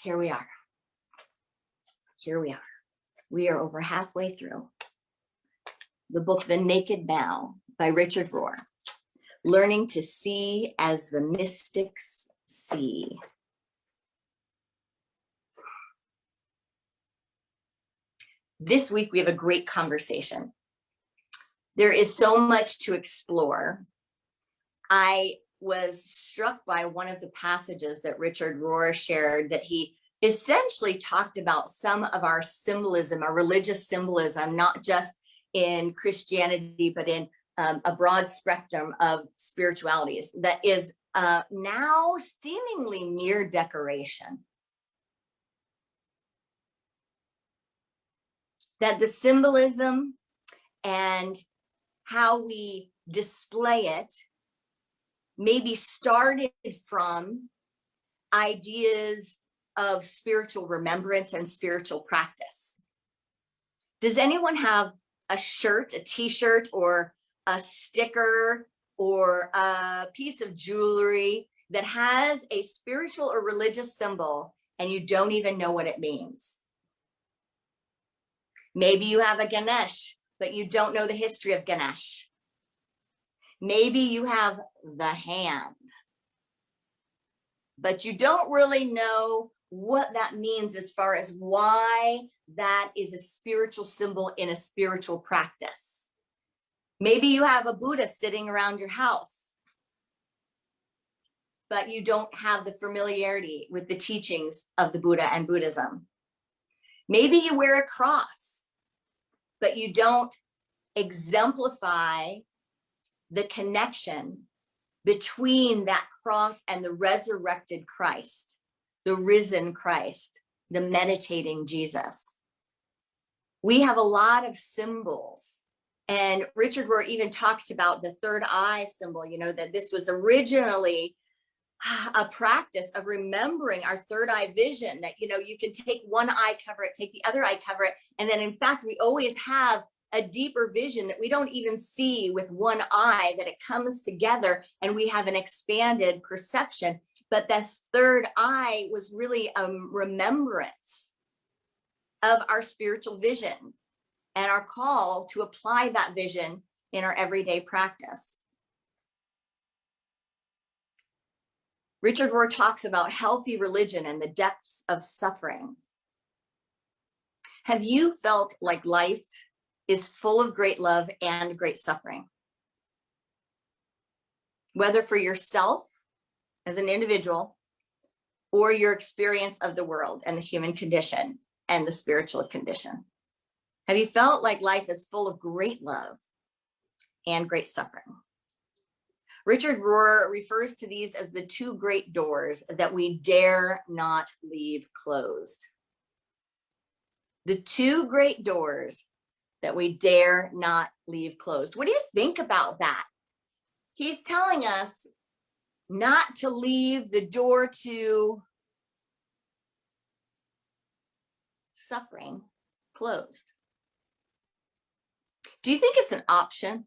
here we are. Here we are. We are over halfway through the book, The Naked Now by Richard Rohr. Learning to see as the mystics see. This week, we have a great conversation. There is so much to explore. I was struck by one of the passages that Richard Rohr shared, that he essentially talked about some of our symbolism, our religious symbolism, not just in Christianity, but in a broad spectrum of spiritualities that is now seemingly mere decoration. That the symbolism and how we display it maybe started from ideas of spiritual remembrance and spiritual practice. Does anyone have a shirt, a t-shirt, or a sticker, or a piece of jewelry that has a spiritual or religious symbol and you don't even know what it means? Maybe you have a Ganesh, but you don't know the history of Ganesh. Maybe you have the hand, but you don't really know what that means as far as why that is a spiritual symbol in a spiritual practice. Maybe you have a Buddha sitting around your house, but you don't have the familiarity with the teachings of the Buddha and Buddhism. Maybe you wear a cross, but you don't exemplify the connection between that cross and the resurrected Christ, the risen Christ, the meditating Jesus. We have a lot of symbols. And Richard Rohr even talks about the third eye symbol, that this was originally a practice of remembering our third eye vision, that, you can take one eye, cover it, take the other eye, cover it. And then in fact, we always have a deeper vision that we don't even see with one eye, that it comes together and we have an expanded perception. But this third eye was really a remembrance of our spiritual vision and our call to apply that vision in our everyday practice. Richard Rohr talks about healthy religion and the depths of suffering. Have you felt like life is full of great love and great suffering? Whether for yourself as an individual or your experience of the world and the human condition and the spiritual condition. Have you felt like life is full of great love and great suffering? Richard Rohr refers to these as the two great doors that we dare not leave closed. The two great doors that we dare not leave closed. What do you think about that? He's telling us not to leave the door to suffering closed. Do you think it's an option?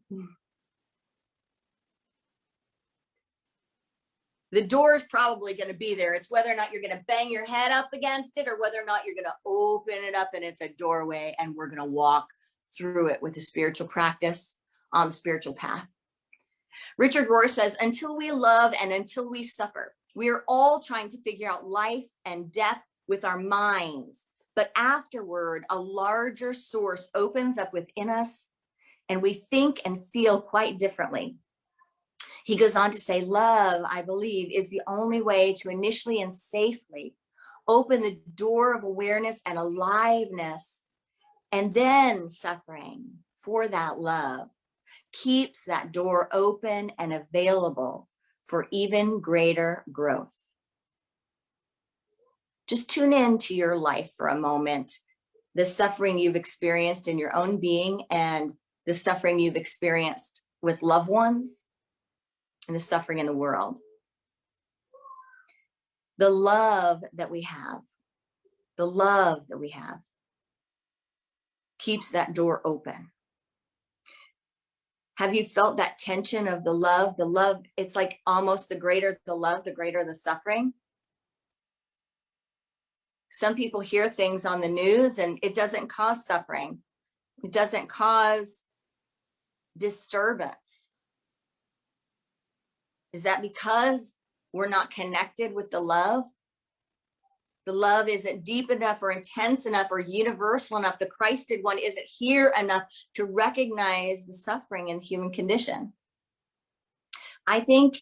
The door is probably going to be there. It's whether or not you're going to bang your head up against it or whether or not you're going to open it up and it's a doorway and we're going to walk through it with a spiritual practice on the spiritual path. Richard Rohr says, until we love and until we suffer, we are all trying to figure out life and death with our minds. But afterward, a larger source opens up within us and we think and feel quite differently. He goes on to say, love, I believe, is the only way to initially and safely open the door of awareness and aliveness, and then suffering for that love keeps that door open and available for even greater growth. Just tune into your life for a moment, the suffering you've experienced in your own being and the suffering you've experienced with loved ones and the suffering in the world. The love that we have keeps that door open. Have you felt that tension of the love? The love, it's like almost the greater the love, the greater the suffering. Some people hear things on the news and it doesn't cause suffering. It doesn't cause disturbance. Is that because we're not connected with the love? The love isn't deep enough or intense enough or universal enough. The Christed one isn't here enough to recognize the suffering in the human condition. I think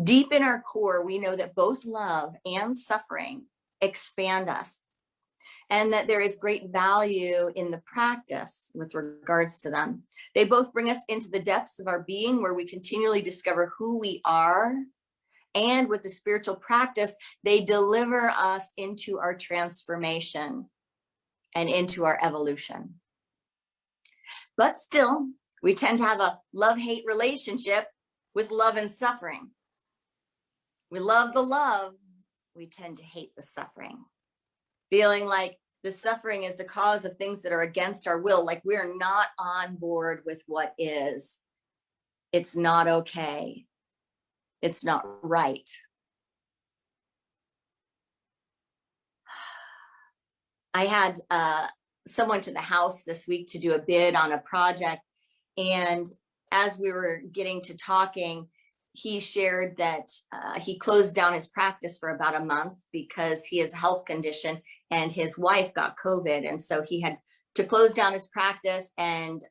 deep in our core, we know that both love and suffering expand us, and that there is great value in the practice with regards to them. They both bring us into the depths of our being, where we continually discover who we are. And with the spiritual practice, they deliver us into our transformation and into our evolution. But still, we tend to have a love-hate relationship with love and suffering. We love the love, we tend to hate the suffering, feeling like the suffering is the cause of things that are against our will, like we're not on board with what is. It's not okay. It's not right. I had someone to the house this week to do a bid on a project, and as we were getting to talking, he shared that he closed down his practice for about a month because he has a health condition and his wife got COVID. And so he had to close down his practice and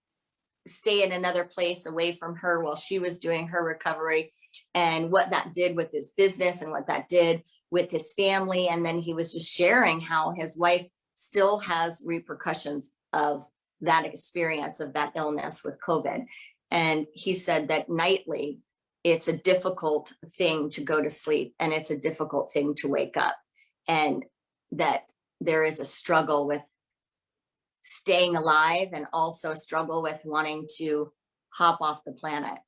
stay in another place away from her while she was doing her recovery, and what that did with his business and what that did with his family. And then he was just sharing how his wife still has repercussions of that experience, of that illness with COVID. And he said that nightly, it's a difficult thing to go to sleep, and it's a difficult thing to wake up, and that there is a struggle with staying alive and also a struggle with wanting to hop off the planet.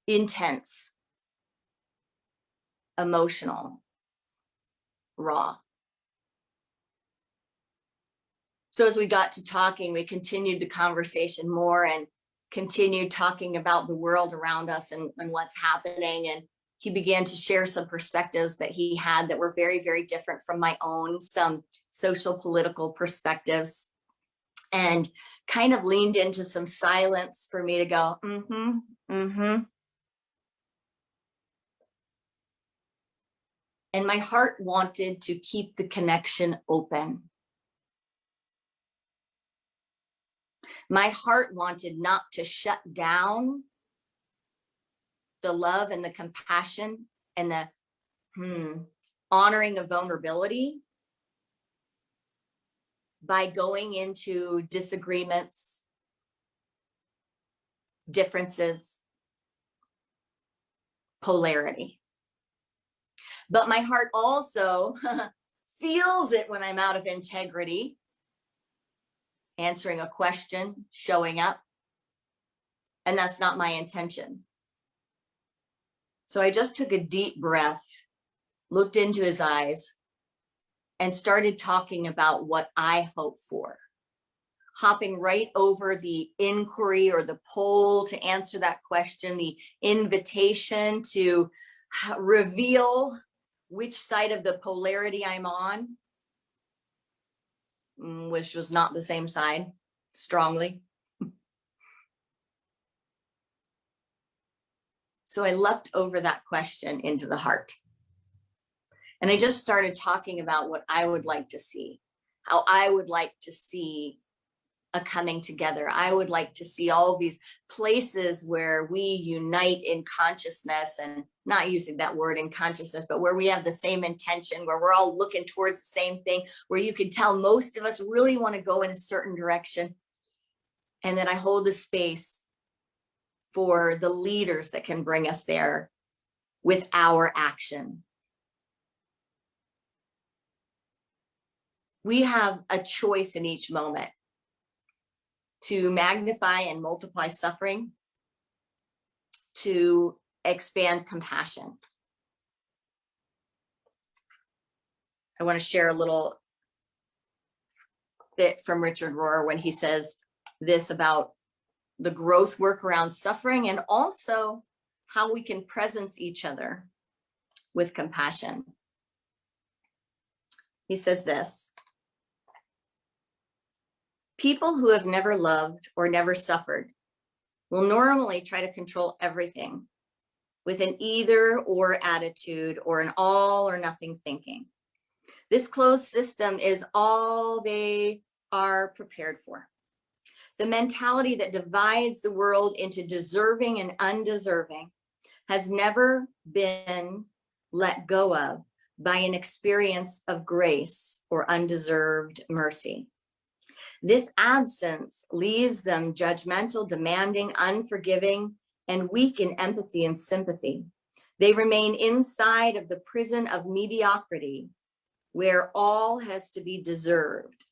Intense, emotional, raw. So as we got to talking, we continued the conversation more and continued talking about the world around us and what's happening. And he began to share some perspectives that he had that were very, very different from my own, some social political perspectives, and kind of leaned into some silence for me to go, And my heart wanted to keep the connection open. My heart wanted not to shut down the love and the compassion and the honoring of vulnerability by going into disagreements, differences, polarity. But my heart also feels it when I'm out of integrity, answering a question, showing up. And that's not my intention. So I just took a deep breath, looked into his eyes, and started talking about what I hope for, hopping right over the inquiry or the poll to answer that question, the invitation to reveal which side of the polarity I'm on, which was not the same side, strongly. So I leapt over that question into the heart. And I just started talking about what I would like to see, how I would like to see a coming together. I would like to see all of these places where we unite in consciousness, and not using that word in consciousness, but where we have the same intention, where we're all looking towards the same thing, where you can tell most of us really want to go in a certain direction. And then I hold the space for the leaders that can bring us there with our action. We have a choice in each moment to magnify and multiply suffering, to expand compassion. I want to share a little bit from Richard Rohr when he says this about the growth work around suffering, and also how we can presence each other with compassion. He says this: people who have never loved or never suffered will normally try to control everything with an either or attitude or an all or nothing thinking. This closed system is all they are prepared for. The mentality that divides the world into deserving and undeserving has never been let go of by an experience of grace or undeserved mercy. This absence leaves them judgmental, demanding, unforgiving, and weak in empathy and sympathy. They remain inside of the prison of mediocrity, where all has to be deserved.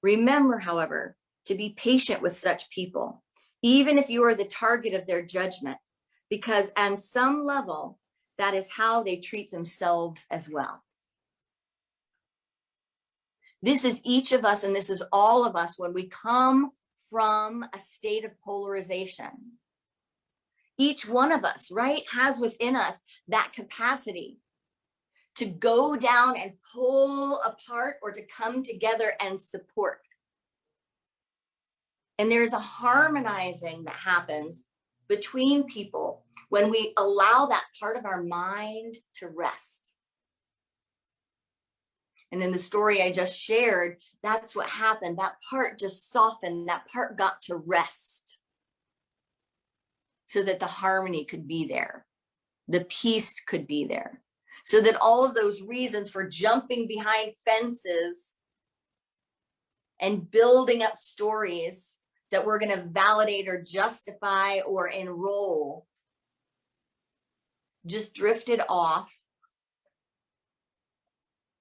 Remember, however, to be patient with such people, even if you are the target of their judgment, because on some level, that is how they treat themselves as well. This is each of us, and this is all of us when we come from a state of polarization. Each one of us, right, has within us that capacity to go down and pull apart or to come together and support. And there's a harmonizing that happens between people when we allow that part of our mind to rest. And in the story I just shared, that's what happened. That part just softened, that part got to rest so that the harmony could be there, the peace could be there, so that all of those reasons for jumping behind fences and building up stories that we're going to validate or justify or enroll just drifted off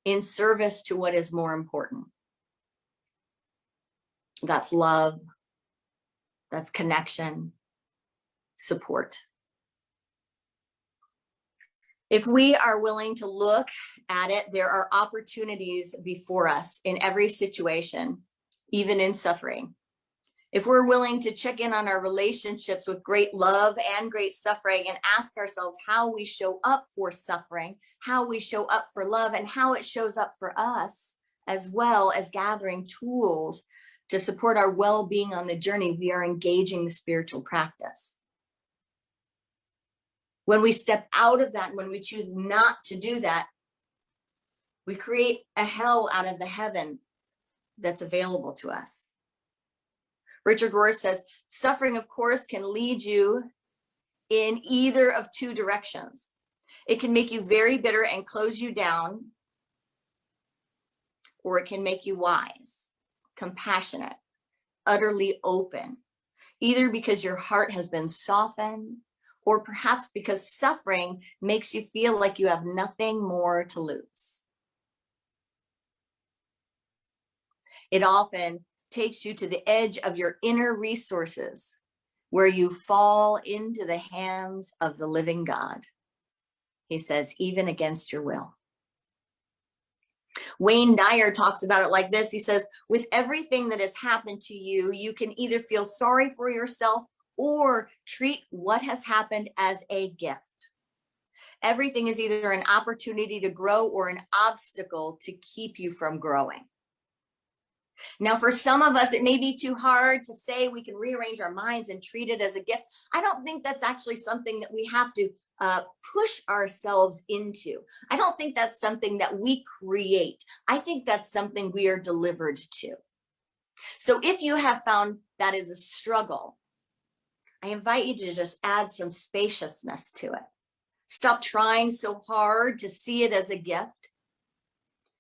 in service to what is more important. That's love, that's connection, support. If we are willing to look at it, there are opportunities before us in every situation, even in suffering. If we're willing to check in on our relationships with great love and great suffering and ask ourselves how we show up for suffering, how we show up for love, and how it shows up for us, as well as gathering tools to support our well-being on the journey, we are engaging the spiritual practice. When we step out of that, and when we choose not to do that, we create a hell out of the heaven that's available to us. Richard Rohr says, suffering, of course, can lead you in either of two directions. It can make you very bitter and close you down, or it can make you wise, compassionate, utterly open, either because your heart has been softened, or perhaps because suffering makes you feel like you have nothing more to lose. It often takes you to the edge of your inner resources, where you fall into the hands of the living God. He says, even against your will. Wayne Dyer talks about it like this. He says, with everything that has happened to you, you can either feel sorry for yourself or treat what has happened as a gift. Everything is either an opportunity to grow or an obstacle to keep you from growing. Now, for some of us, it may be too hard to say we can rearrange our minds and treat it as a gift. I don't think that's actually something that we have to push ourselves into. I don't think that's something that we create. I think that's something we are delivered to. So if you have found that is a struggle, I invite you to just add some spaciousness to it. Stop trying so hard to see it as a gift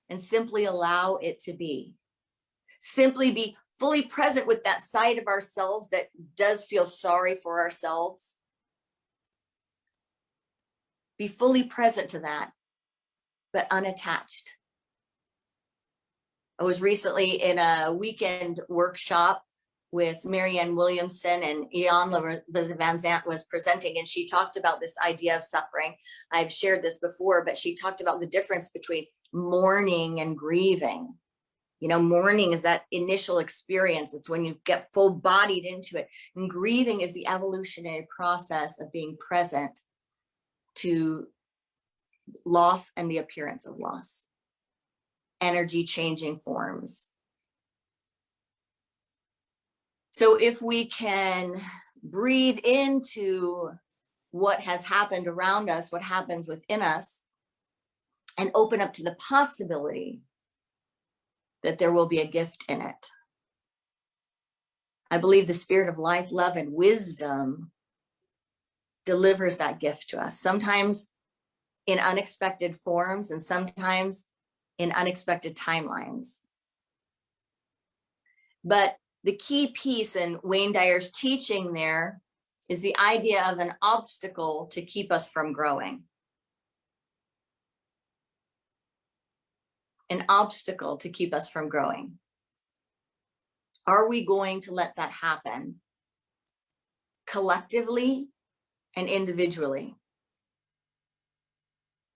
and simply allow it to be. Simply be fully present with that side of ourselves that does feel sorry for ourselves. Be fully present to that, but unattached. I was recently in a weekend workshop with Marianne Williamson, and Jan Van Zandt was presenting, and she talked about this idea of suffering. I've shared this before, but she talked about the difference between mourning and grieving. You know, mourning is that initial experience. It's when you get full bodied into it. And grieving is the evolutionary process of being present to loss and the appearance of loss. energy changing forms. So if we can breathe into what has happened around us, what happens within us, and open up to the possibility that there will be a gift in it. I believe the spirit of life, love, and wisdom delivers that gift to us, sometimes in unexpected forms and sometimes in unexpected timelines. But the key piece in Wayne Dyer's teaching there is the idea of an obstacle to keep us from growing. An obstacle to keep us from growing. Are we going to let that happen collectively and individually?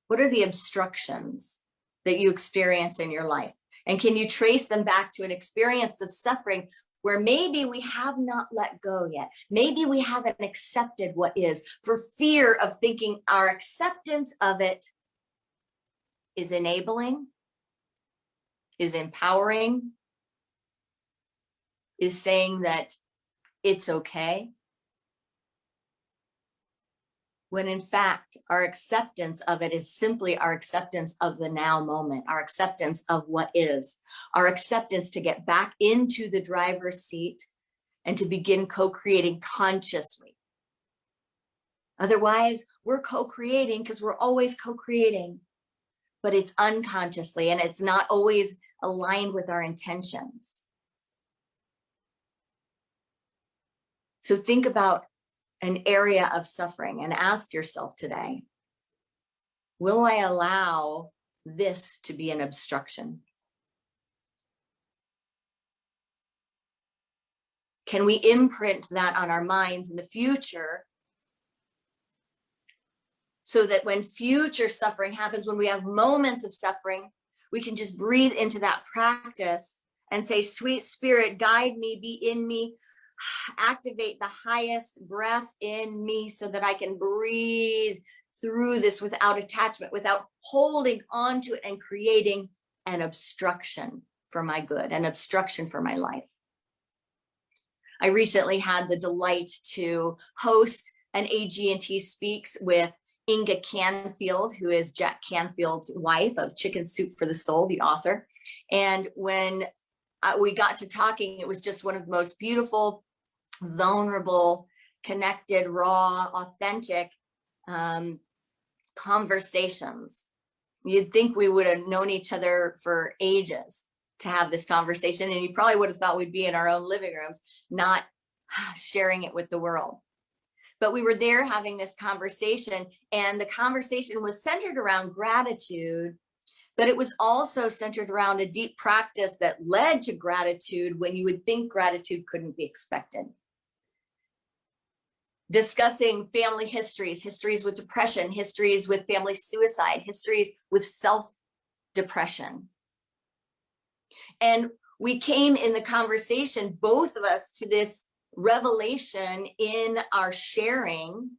What are the obstructions that you experience in your life? And can you trace them back to an experience of suffering where maybe we have not let go yet? Maybe we haven't accepted what is, for fear of thinking our acceptance of it is enabling, is empowering, is saying that it's okay. When in fact, our acceptance of it is simply our acceptance of the now moment, our acceptance of what is, our acceptance to get back into the driver's seat and to begin co-creating consciously. Otherwise, we're co-creating because we're always co-creating, but it's unconsciously and it's not always aligned with our intentions. So think about an area of suffering and ask yourself today, will I allow this to be an obstruction? Can we imprint that on our minds in the future so that when future suffering happens, when we have moments of suffering, we can just breathe into that practice and say, sweet spirit, guide me, be in me, activate the highest breath in me so that I can breathe through this without attachment, without holding on to it and creating an obstruction for my good, an obstruction for my life. I recently had the delight to host an AG&T Speaks with Inga Canfield, who is Jack Canfield's wife of Chicken Soup for the Soul, the author. And when we got to talking, it was just one of the most beautiful, vulnerable, connected, raw, authentic conversations. You'd think we would have known each other for ages to have this conversation, and you probably would have thought we'd be in our own living rooms, not sharing it with the world. But we were there having this conversation, and the conversation was centered around gratitude, but it was also centered around a deep practice that led to gratitude when you would think gratitude couldn't be expected. Discussing family histories, histories with depression, histories with family suicide, histories with self-depression. And we came in the conversation, both of us, to this revelation in our sharing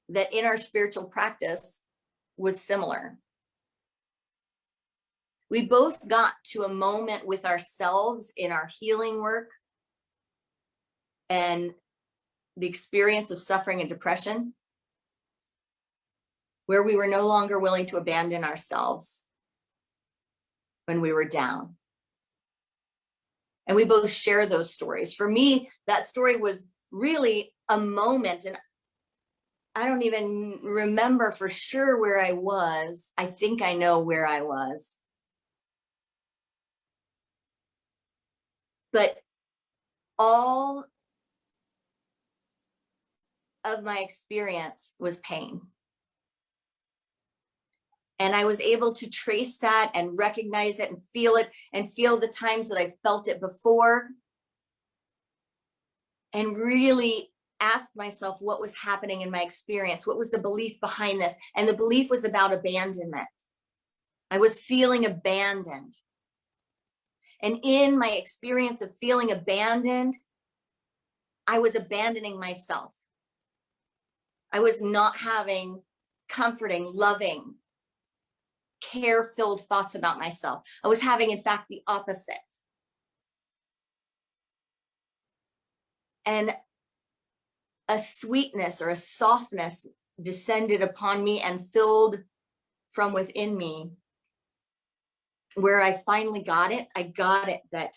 that in our spiritual practice was similar. We both got to a moment with ourselves in our healing work and the experience of suffering and depression, where we were no longer willing to abandon ourselves when we were down. And we both share those stories. For me, that story was really a moment, and I don't even remember for sure where I was. I think I know where I was. But all of my experience was pain. And I was able to trace that and recognize it and feel the times that I felt it before, and really ask myself what was happening in my experience. What was the belief behind this? And the belief was about abandonment. I was feeling abandoned. And in my experience of feeling abandoned, I was abandoning myself. I was not having comforting, loving, care-filled thoughts about myself. I was having, in fact, the opposite. And a sweetness or a softness descended upon me and filled from within me, where I finally got it. I got it that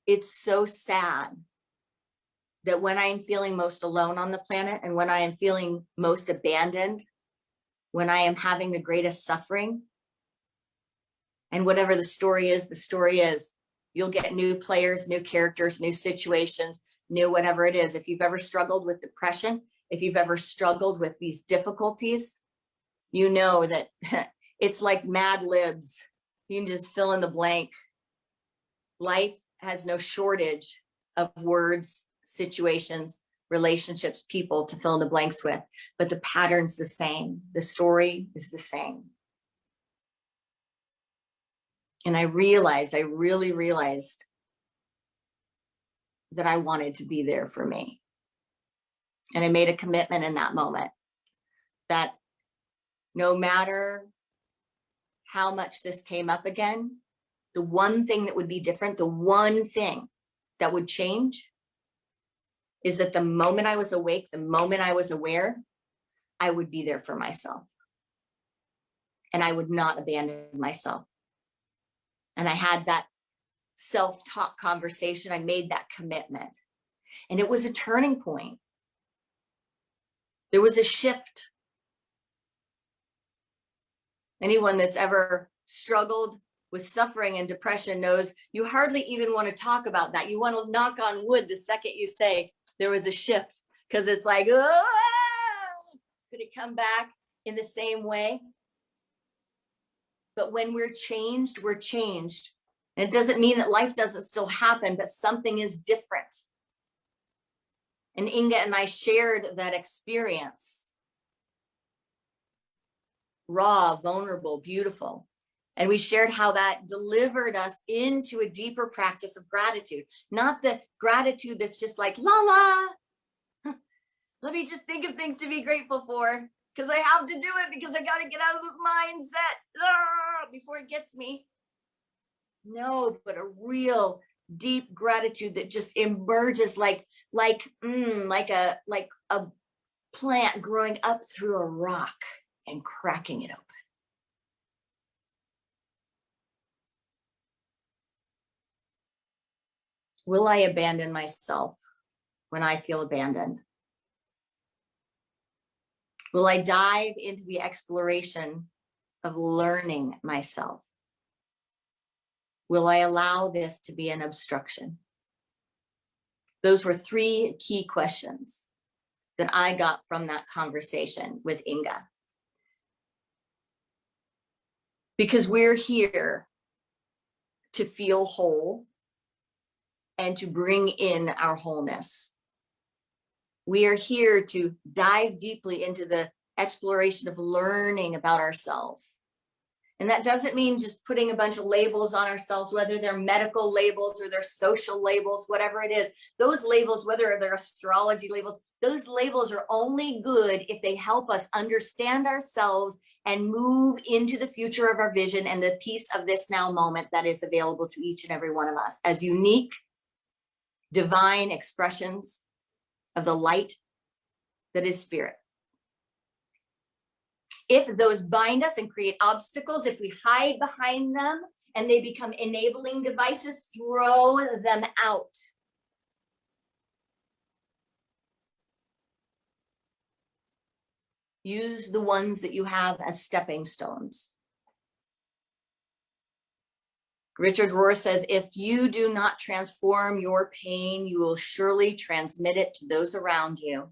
it's so sad that when I am feeling most alone on the planet and when I am feeling most abandoned, when I am having the greatest suffering, and whatever the story is, you'll get new players, new characters, new situations, new whatever it is. If you've ever struggled with depression, if you've ever struggled with these difficulties, you know that it's like Mad Libs. You can just fill in the blank. Life has no shortage of words, situations, relationships, people to fill in the blanks with, but the pattern's the same. The story is the same. And I really realized that I wanted to be there for me. And I made a commitment in that moment that no matter how much this came up again, the one thing that would be different, the one thing that would change is that the moment I was awake, the moment I was aware, I would be there for myself. And I would not abandon myself. And I had that self-talk conversation. I made that commitment. And it was a turning point. There was a shift. Anyone that's ever struggled with suffering and depression knows you hardly even want to talk about that. You want to knock on wood the second you say there was a shift, because it's like, oh, could it come back in the same way? But when we're changed, we're changed. And it doesn't mean that life doesn't still happen, but something is different. And Inga and I shared that experience. Raw, vulnerable, beautiful. And we shared how that delivered us into a deeper practice of gratitude. Not the gratitude that's just like, la, let me just think of things to be grateful for, because I have to do it, because I got to get out of this mindset before it gets me. No, but a real deep gratitude that just emerges like a plant growing up through a rock and cracking it open. Will I abandon myself when I feel abandoned? Will I dive into the exploration of learning myself? Will I allow this to be an obstruction? Those were three key questions that I got from that conversation with Inga. Because we're here to feel whole and to bring in our wholeness. We are here to dive deeply into the exploration of learning about ourselves. And that doesn't mean just putting a bunch of labels on ourselves, whether they're medical labels or they're social labels, whatever it is. Those labels, whether they're astrology labels, those labels are only good if they help us understand ourselves and move into the future of our vision and the piece of this now moment that is available to each and every one of us as unique, divine expressions of the light that is spirit. If those bind us and create obstacles, if we hide behind them and they become enabling devices, throw them out. Use the ones that you have as stepping stones. Richard Rohr says, if you do not transform your pain, you will surely transmit it to those around you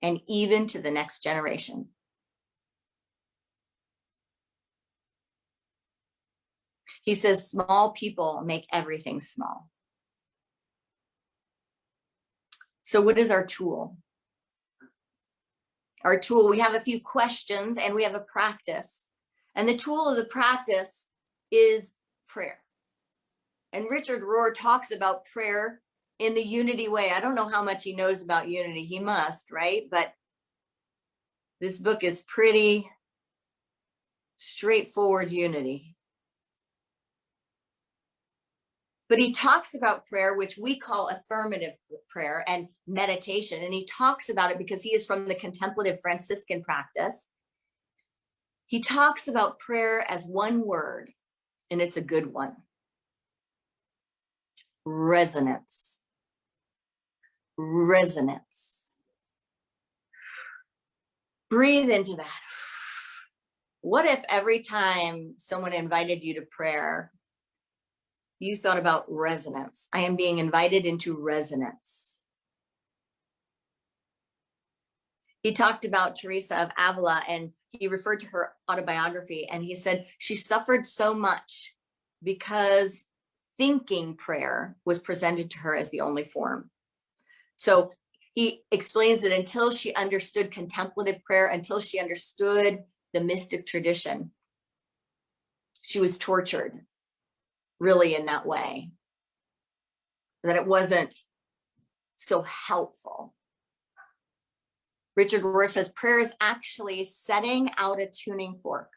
and even to the next generation. He says, small people make everything small. So what is our tool? Our tool, we have a few questions and we have a practice. And the tool of the practice is prayer. And Richard Rohr talks about prayer in the unity way. I don't know how much he knows about unity. He must, right? But this book is pretty straightforward unity. But he talks about prayer, which we call affirmative prayer and meditation. And he talks about it because he is from the contemplative Franciscan practice. He talks about prayer as one word, and it's a good one. Resonance. Resonance. Breathe into that. What if every time someone invited you to prayer, you thought about resonance? I am being invited into resonance. He talked about Teresa of Avila, and he referred to her autobiography, and he said she suffered so much because thinking prayer was presented to her as the only form. So he explains that until she understood contemplative prayer, until she understood the mystic tradition, she was tortured, really, in that way, that it wasn't so helpful. Richard Rohr says prayer is actually setting out a tuning fork.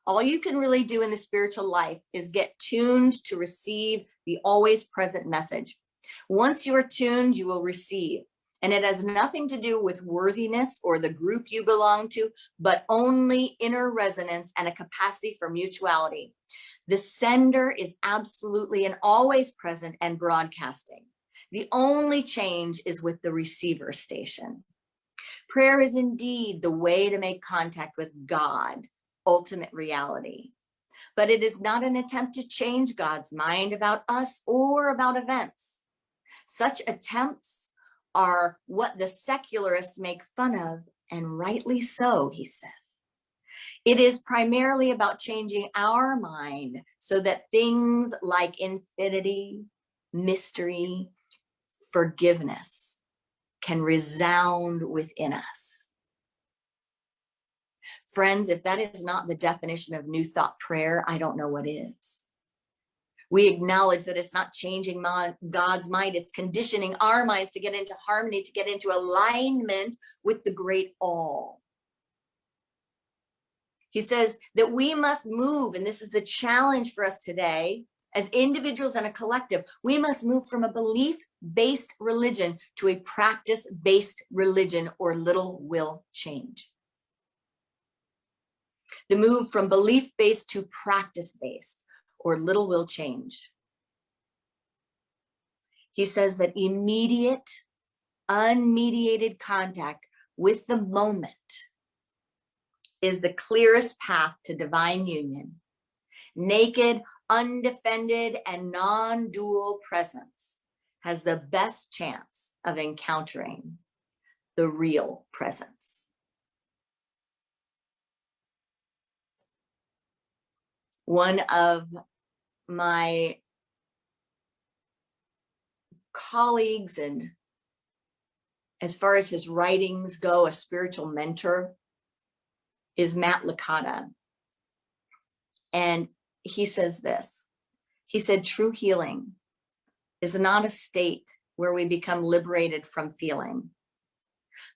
All you can really do in the spiritual life is get tuned to receive the always present message. Once you are tuned, you will receive. And it has nothing to do with worthiness or the group you belong to, but only inner resonance and a capacity for mutuality. The sender is absolutely and always present and broadcasting. The only change is with the receiver station. Prayer is indeed the way to make contact with God, ultimate reality. But it is not an attempt to change God's mind about us or about events. Such attempts are what the secularists make fun of, and rightly so, he says. It is primarily about changing our mind so that things like infinity, mystery, forgiveness can resound within us. Friends, if that is not the definition of New Thought prayer, I don't know what is. We acknowledge that it's not changing God's mind, it's conditioning our minds to get into harmony, to get into alignment with the great all. He says that we must move, and this is the challenge for us today, as individuals and a collective, we must move from a belief-based religion to a practice-based religion, or little will change. The move from belief-based to practice-based, or little will change. He says that immediate, unmediated contact with the moment is the clearest path to divine union. Naked, undefended, and non-dual presence has the best chance of encountering the real presence. One of my colleagues, and as far as his writings go, a spiritual mentor, is Matt Licata. And he says this. He said, true healing is not a state where we become liberated from feeling,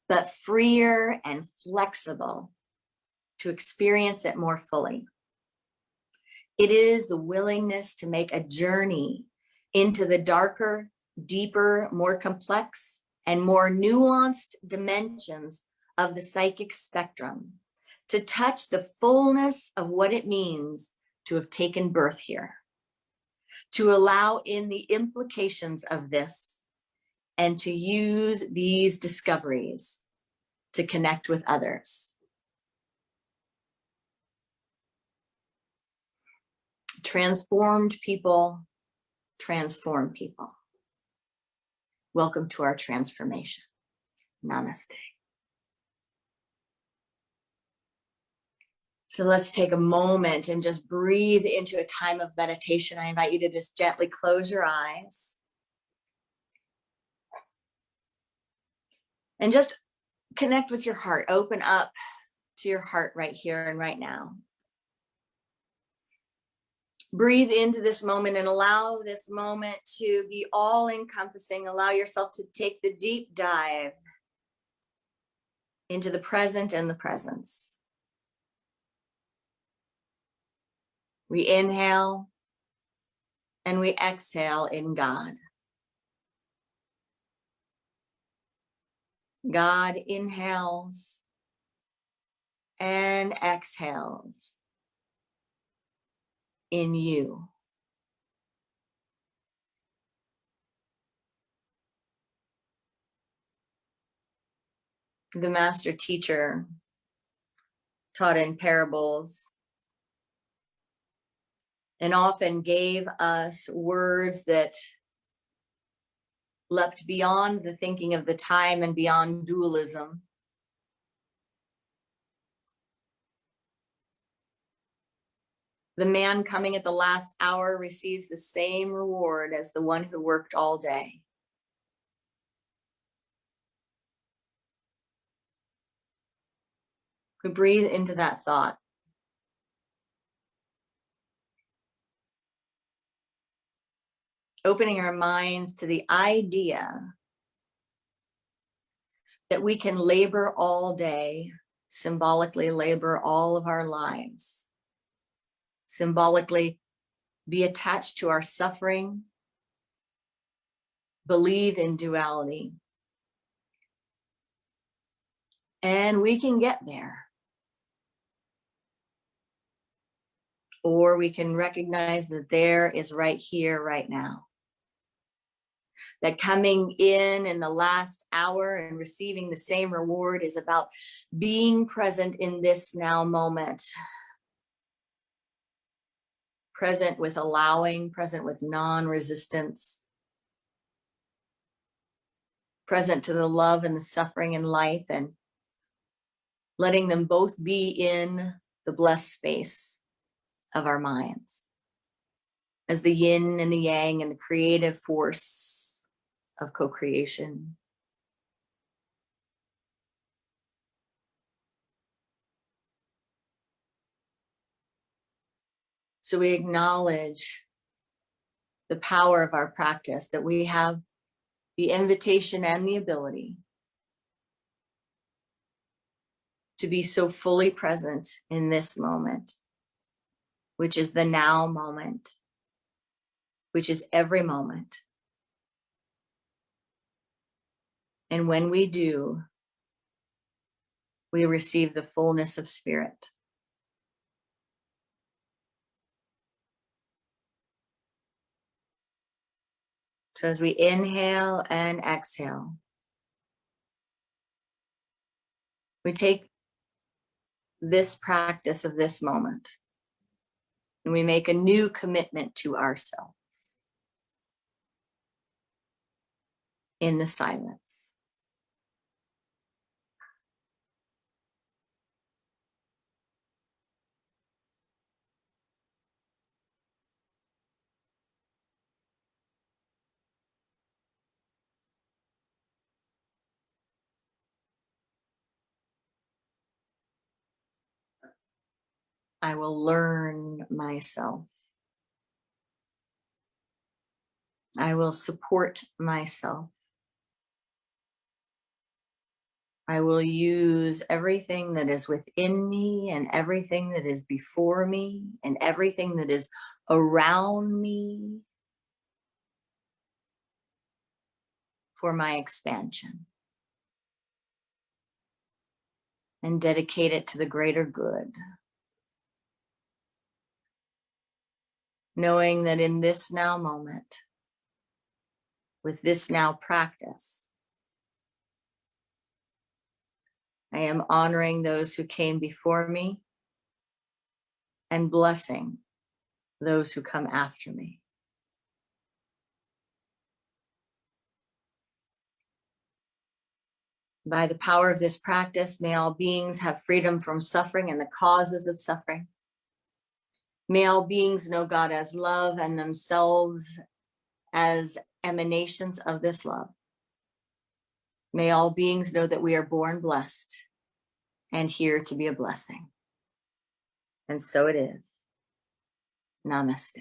but freer and flexible to experience it more fully. It is the willingness to make a journey into the darker, deeper, more complex, and more nuanced dimensions of the psychic spectrum, to touch the fullness of what it means to have taken birth here, to allow in the implications of this, and to use these discoveries to connect with others. Transformed people transform people. Welcome to our transformation. Namaste. So let's take a moment and just breathe into a time of meditation. I invite you to just gently close your eyes and just connect with your heart. Open up to your heart right here and right now. Breathe into this moment and allow this moment to be all-encompassing. Allow yourself to take the deep dive into the present and the presence. We inhale and we exhale in God. God inhales and exhales in you. The master teacher taught in parables and often gave us words that leapt beyond the thinking of the time and beyond dualism. The man coming at the last hour receives the same reward as the one who worked all day. We breathe into that thought. Opening our minds to the idea that we can labor all day, symbolically labor all of our lives, symbolically be attached to our suffering, believe in duality, and we can get there. Or we can recognize that there is right here, right now. That coming in the last hour and receiving the same reward is about being present in this now moment. Present with allowing, present with non-resistance. Present to the love and the suffering in life, and letting them both be in the blessed space of our minds as the yin and the yang and the creative force of co-creation. So we acknowledge the power of our practice, that we have the invitation and the ability to be so fully present in this moment, which is the now moment, which is every moment. And when we do, we receive the fullness of spirit. So as we inhale and exhale, we take this practice of this moment and we make a new commitment to ourselves in the silence. I will learn myself. I will support myself. I will use everything that is within me and everything that is before me and everything that is around me for my expansion and dedicate it to the greater good. Knowing that in this now moment, with this now practice, I am honoring those who came before me and blessing those who come after me. By the power of this practice, may all beings have freedom from suffering and the causes of suffering. May all beings know God as love and themselves as emanations of this love. May all beings know that we are born blessed and here to be a blessing. And so it is. Namaste.